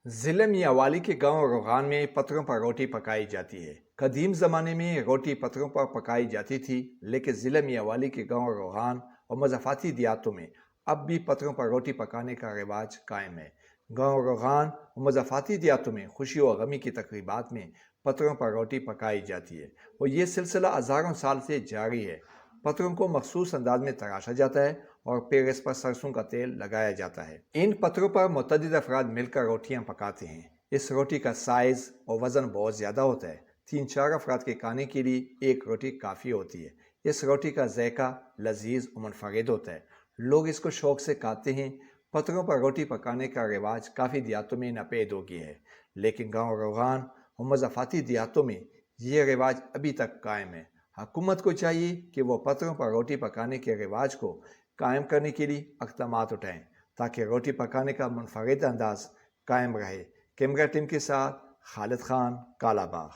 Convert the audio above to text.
ضلع میاں والی کے گاؤں روغان میں پتھروں پر روٹی پکائی جاتی ہے۔ قدیم زمانے میں روٹی پتھروں پر پکائی جاتی تھی، لیکن ضلع میاں والی کے گاؤں روغان اور مضافاتی دیہاتوں میں اب بھی پتھروں پر روٹی پکانے کا رواج قائم ہے۔ گاؤں روغان اور مضافاتی دیہاتوں میں خوشی و غمی کی تقریبات میں پتھروں پر روٹی پکائی جاتی ہے اور یہ سلسلہ ہزاروں سال سے جاری ہے۔ پتھروں کو مخصوص انداز میں تراشا جاتا ہے اور پھر اس پر سرسوں کا تیل لگایا جاتا ہے۔ ان پتھروں پر متعدد افراد مل کر روٹیاں پکاتے ہیں۔ اس روٹی کا سائز اور وزن بہت زیادہ ہوتا ہے۔ 3-4 افراد کے کھانے کے لیے ایک روٹی کافی ہوتی ہے۔ اس روٹی کا ذائقہ لذیذ و منفرد ہوتا ہے۔ لوگ اس کو شوق سے کھاتے ہیں۔ پتھروں پر روٹی پکانے کا رواج کافی دیہاتوں میں ناپید ہو گیا ہے، لیکن گاؤں روغان اور مضافاتی دیہاتوں میں یہ رواج ابھی تک قائم ہے۔ حکومت کو چاہیے کہ وہ پتھروں پر روٹی پکانے کے رواج کو قائم کرنے کے لیے اقدامات اٹھائیں تاکہ روٹی پکانے کا منفرد انداز قائم رہے۔ کیمرہ ٹیم کے ساتھ خالد خان، کالا باغ۔